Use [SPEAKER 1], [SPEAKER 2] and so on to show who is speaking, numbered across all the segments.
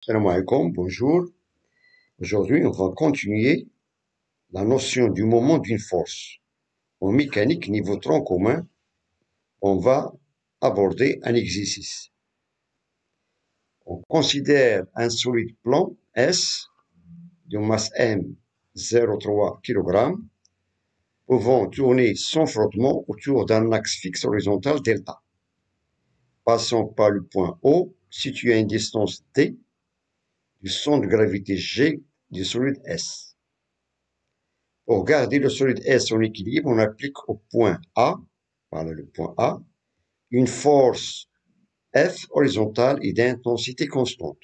[SPEAKER 1] Salam alaikum, bonjour. Aujourd'hui, on va continuer la notion du moment d'une force. En mécanique niveau tronc commun, on va aborder un exercice. On considère un solide plan S de masse M 0,3 kg pouvant tourner sans frottement autour d'un axe fixe horizontal delta, passant par le point O situé à une distance d du centre de gravité G du solide S. Pour garder le solide S en équilibre, on applique au point A, voilà le point A, une force F horizontale et d'intensité constante.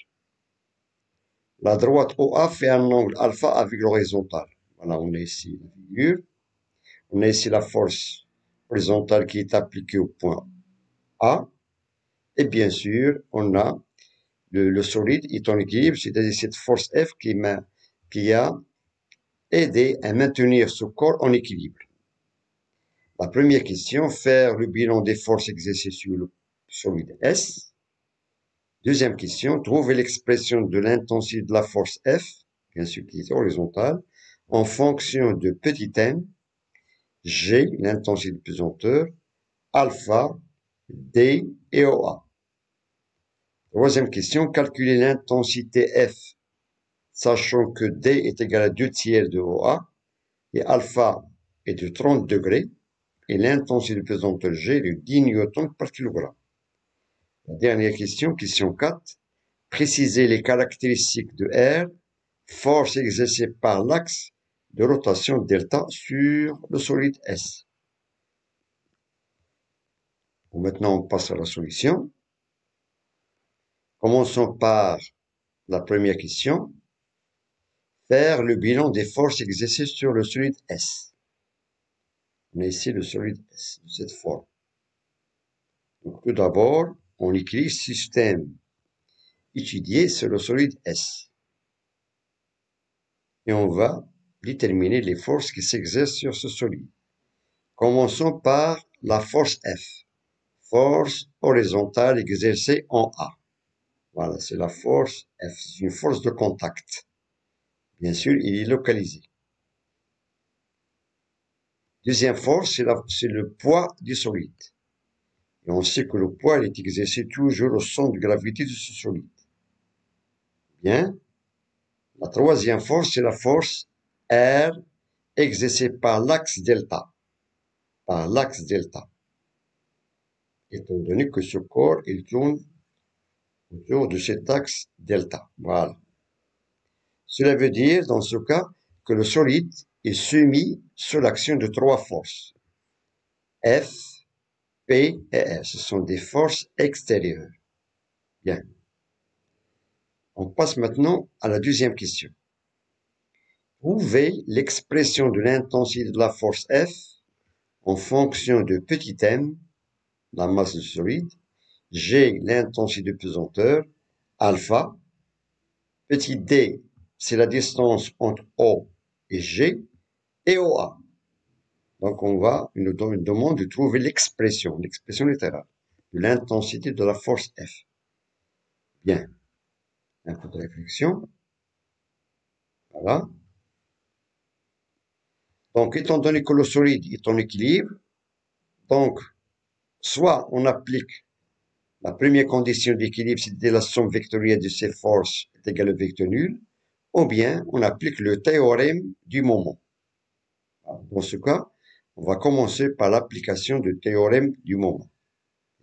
[SPEAKER 1] La droite OA fait un angle alpha avec l'horizontale. Voilà, on a ici la figure. On a ici la force horizontale qui est appliquée au point A. Et bien sûr, on a le solide est en équilibre, c'est-à-dire cette force F qui a aidé à maintenir ce corps en équilibre. La première question, faire le bilan des forces exercées sur le solide S. Deuxième question, trouver l'expression de l'intensité de la force F, bien sûr qui est horizontale, en fonction de petit m, G, l'intensité de pesanteur, alpha, D et OA. Troisième question, calculer l'intensité F, sachant que D est égal à 2 tiers de OA et alpha est de 30 degrés et l'intensité de pesanteur G est de 10 newtons par kilogramme. La dernière question, question 4. Préciser les caractéristiques de R, force exercée par l'axe de rotation delta sur le solide S. Bon, maintenant, on passe à la solution. Commençons par la première question. Faire le bilan des forces exercées sur le solide S. On a ici le solide S de cette forme. Donc, tout d'abord, on écrit système étudié sur le solide S. Et on va déterminer les forces qui s'exercent sur ce solide. Commençons par la force F. Force horizontale exercée en A. Voilà, c'est la force F. C'est une force de contact. Bien sûr, il est localisé. Deuxième force, c'est le poids du solide. Et on sait que le poids est exercé toujours au centre de gravité de ce solide. Bien. La troisième force, c'est la force R exercée par l'axe delta. Par l'axe delta. Étant donné que ce corps, il tourne autour de cet axe delta. Voilà. Cela veut dire, dans ce cas, que le solide est soumis sous l'action de trois forces. F, P et S. Ce sont des forces extérieures. Bien. On passe maintenant à la deuxième question. Trouvez l'expression de l'intensité de la force F en fonction de petit m, la masse du solide, G, l'intensité de pesanteur, alpha, petit d, c'est la distance entre O et G, et OA. Donc, une demande de trouver l'expression littérale de l'intensité de la force F. Bien. Un peu de réflexion. Voilà. Donc, étant donné que le solide est en équilibre, donc, soit on applique la première condition d'équilibre, c'est-à-dire la somme vectorielle de ces forces est égale au vecteur nul, ou bien on applique le théorème du moment. Dans ce cas, on va commencer par l'application du théorème du moment.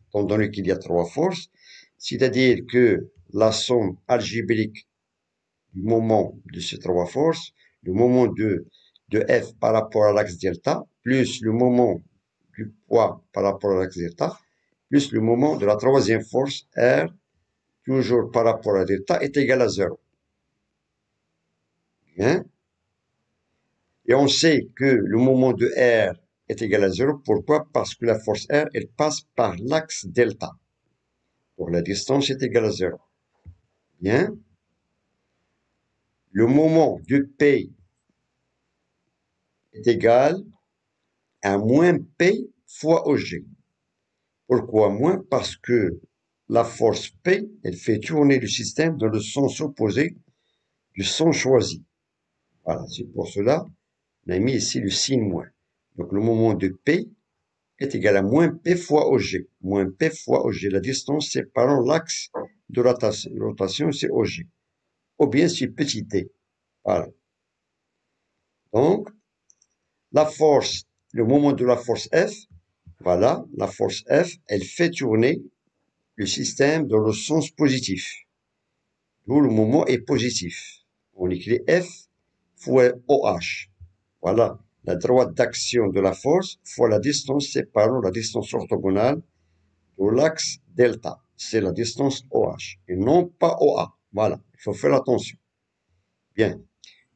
[SPEAKER 1] Étant donné qu'il y a trois forces, c'est-à-dire que la somme algébrique du moment de ces trois forces, le moment de F par rapport à l'axe delta, plus le moment du poids par rapport à l'axe delta, plus le moment de la troisième force R, toujours par rapport à delta, est égal à 0. Bien. Et on sait que le moment de R est égal à 0. Pourquoi? Parce que la force R, elle passe par l'axe delta. Donc la distance est égale à 0. Bien. Le moment de P est égal à moins P fois OG. Pourquoi moins? Parce que la force P, elle fait tourner le système dans le sens opposé du sens choisi. Voilà, c'est pour cela on a mis ici le signe moins. Donc le moment de P est égal à moins P fois OG. Moins P fois OG. La distance séparant l'axe de rotation, c'est OG. Ou bien c'est petit d. Voilà. Donc, la force, le moment de la force F, voilà, la force F, elle fait tourner le système dans le sens positif. D'où le moment est positif. On écrit F fois OH. Voilà, la droite d'action de la force fois la distance séparant la distance orthogonale de l'axe delta. C'est la distance OH et non pas OA. Voilà, il faut faire attention. Bien,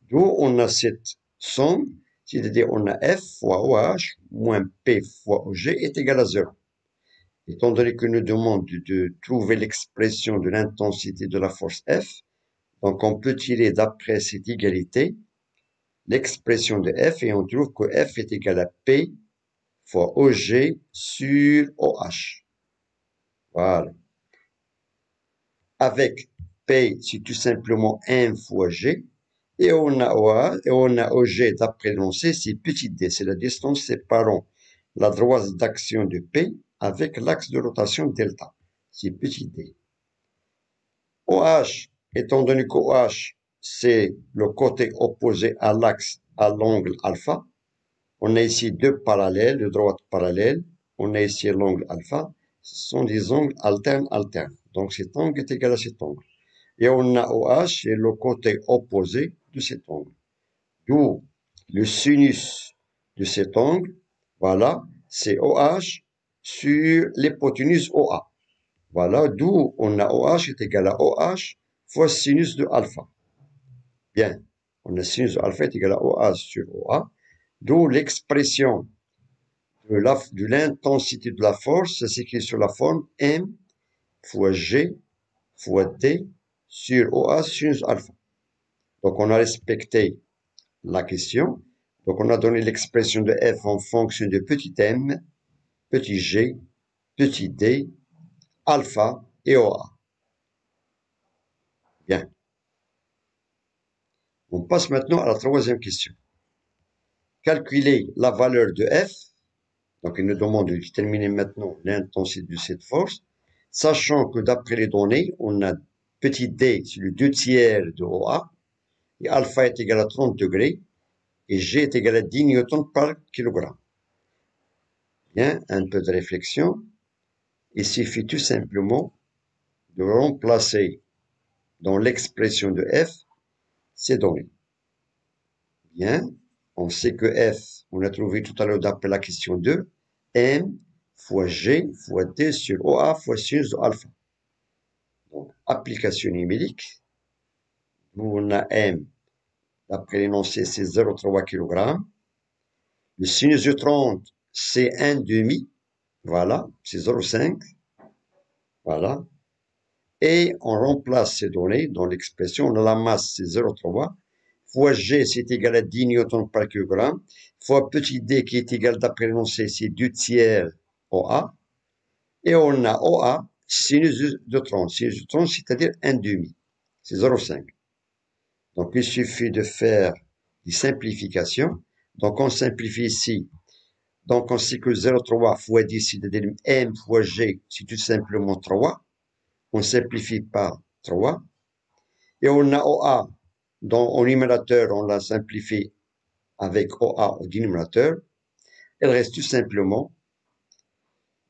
[SPEAKER 1] d'où on a cette somme, c'est-à-dire on a F fois OH moins P fois OG est égal à 0. Étant donné que nous demande de trouver l'expression de l'intensité de la force F, donc on peut tirer d'après cette égalité l'expression de F et on trouve que F est égal à P fois OG sur OH. Voilà. Avec P, c'est tout simplement 1 fois G. Et on a OA, et on a OG d'après l'énoncé, c'est petit d. C'est la distance séparant la droite d'action de P avec l'axe de rotation delta. C'est petit d. OH, étant donné que OH, c'est le côté opposé à l'axe, à l'angle alpha. On a ici deux parallèles, de droite parallèle. On a ici l'angle alpha. Ce sont des angles alternes. Donc cet angle est égal à cet angle. Et on a OH, c'est le côté opposé de cet angle. D'où le sinus de cet angle, voilà, c'est OH sur l'hypoténuse OA. Voilà, d'où on a OH est égal à OH fois sinus de alpha. Bien, on a sinus de alpha est égal à OH sur OA. D'où l'expression de l'intensité de la force, ça s'écrit sur la forme M fois G fois T sur OA sinus alpha. Donc on a respecté la question. Donc on a donné l'expression de F en fonction de petit m, petit g, petit d, alpha et OA. Bien. On passe maintenant à la troisième question. Calculer la valeur de F. Donc il nous demande de déterminer maintenant l'intensité de cette force, sachant que d'après les données, on a petit d, c'est le 2 tiers de OA, et alpha est égal à 30 degrés, et G est égal à 10 newtons par kilogramme. Bien, un peu de réflexion. Il suffit tout simplement de remplacer dans l'expression de F ces données. Bien, on sait que F, on a trouvé tout à l'heure d'après la question 2, M fois G fois D sur OA fois sinus de alpha. Donc, application numérique, où on a M, d'après l'énoncé, c'est 0,3 kg. Le sinus de 30, c'est 1,5, voilà, c'est 0,5, voilà. Et on remplace ces données dans l'expression, on a la masse, c'est 0,3, fois G, c'est égal à 10 newtons par kilogramme, fois petit d, qui est égal, d'après l'énoncé, c'est 2 tiers OA, et on a OA, sinus de 30, sinus de 30, c'est-à-dire 1,5, c'est 0,5. Donc, il suffit de faire des simplifications. Donc, on simplifie ici. Donc, on sait que 0,3 fois 10, c'est-à-dire M fois G, c'est tout simplement 3. On simplifie par 3. Et on a OA, dont au numérateur, on l'a simplifié avec OA au dénominateur. Il reste tout simplement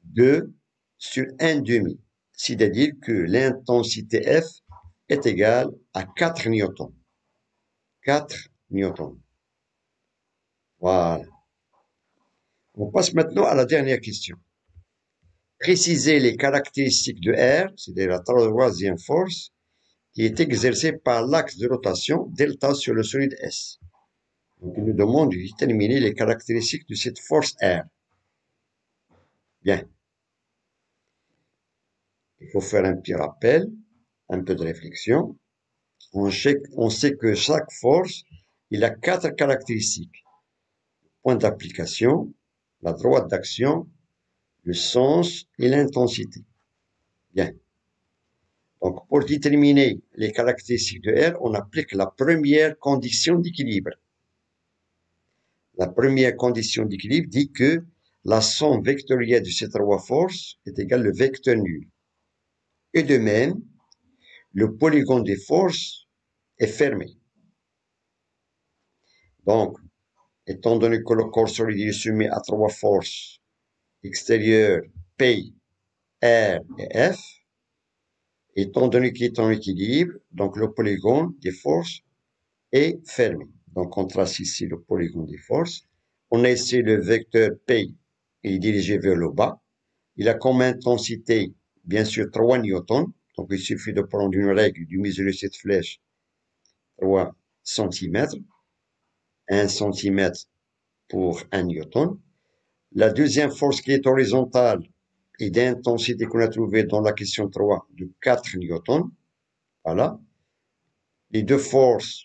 [SPEAKER 1] 2 sur 1,5. C'est-à-dire que l'intensité F est égale à 4 newtons. 4 newtons. Voilà. On passe maintenant à la dernière question. Préciser les caractéristiques de R, c'est-à-dire la troisième force, qui est exercée par l'axe de rotation delta sur le solide S. Donc, il nous demande de déterminer les caractéristiques de cette force R. Bien. Il faut faire un petit rappel, un peu de réflexion. On sait que chaque force, il a 4 caractéristiques. Point d'application, la droite d'action, le sens et l'intensité. Bien. Donc, pour déterminer les caractéristiques de R, on applique la première condition d'équilibre. La première condition d'équilibre dit que la somme vectorielle de ces trois forces est égale au vecteur nul. Et de même, le polygone des forces est fermé. Donc, étant donné que le corps solide est soumis à trois forces extérieures P, R et F, étant donné qu'il est en équilibre, donc le polygone des forces est fermé. Donc, on trace ici le polygone des forces. On a ici le vecteur P, il est dirigé vers le bas. Il a comme intensité, bien sûr, 3 newtons. Donc, il suffit de prendre une règle, de mesurer cette flèche, 3 cm, 1 cm pour 1 newton. La deuxième force qui est horizontale est d'intensité qu'on a trouvée dans la question 3 de 4 newtons. Voilà. Les deux forces,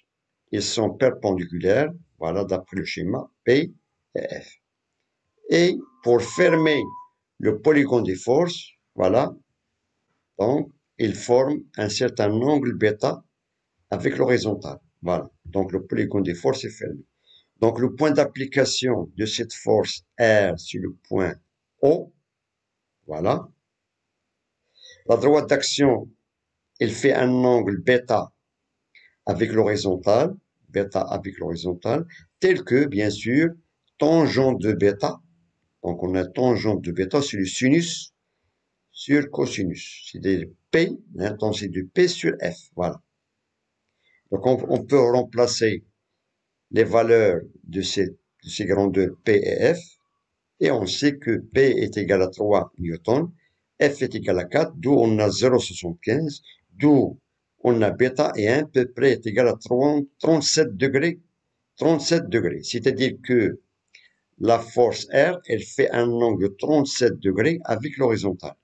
[SPEAKER 1] elles sont perpendiculaires. Voilà, d'après le schéma P et F. Et pour fermer le polygone des forces, voilà, donc, il forme un certain angle bêta avec l'horizontale. Voilà. Donc, le polygone des forces est fermé. Donc, le point d'application de cette force R sur le point O, voilà. La droite d'action, elle fait un angle bêta avec l'horizontale, tel que, bien sûr, tangente de bêta. Donc, on a tangente de bêta sur le sinus sur cosinus. C'est-à-dire P, l'intensité de P sur F. Voilà. Donc, on peut remplacer les valeurs de ces grandeurs P et F, et on sait que P est égal à 3 newtons, F est égal à 4, d'où on a 0,75, d'où on a bêta et 1 peu près est égal à 37 degrés. 37 degrés. C'est-à-dire que la force R, elle fait un angle de 37 degrés avec l'horizontale.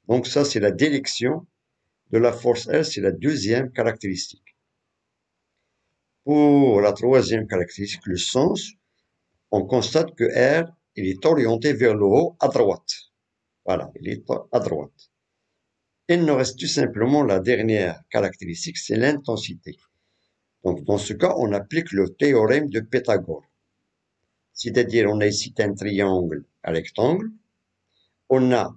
[SPEAKER 1] Donc ça, c'est la direction de la force R, c'est la deuxième caractéristique. Pour la troisième caractéristique, le sens, on constate que R, il est orienté vers le haut à droite. Voilà, il est à droite. Il nous reste tout simplement la dernière caractéristique, c'est l'intensité. Donc, dans ce cas, on applique le théorème de Pythagore. C'est-à-dire, on a ici un triangle à rectangle. On a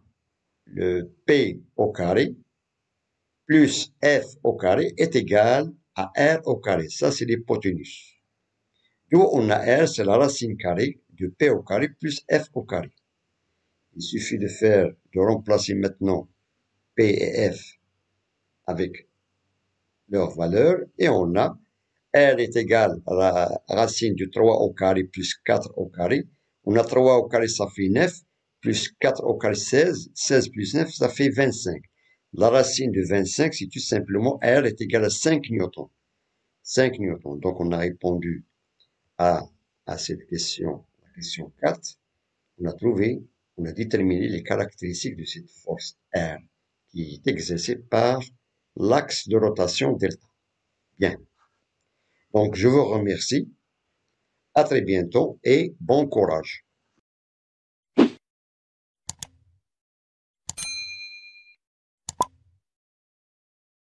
[SPEAKER 1] le P au carré plus F au carré est égal à R au carré. Ça, c'est l'hypoténuse. D'où on a R, c'est la racine carrée de P au carré plus F au carré. Il suffit de remplacer maintenant P et F avec leurs valeurs et on a R est égal à la racine de 3 au carré plus 4 au carré. On a 3 au carré, ça fait 9, plus 4 au carré, 16. 16 plus 9, ça fait 25. La racine de 25, c'est tout simplement R est égal à 5 newtons. 5 newtons. Donc, on a répondu à cette question, la question 4. On a déterminé les caractéristiques de cette force R qui est exercée par l'axe de rotation delta. Bien. Donc, je vous remercie. À très bientôt et bon courage.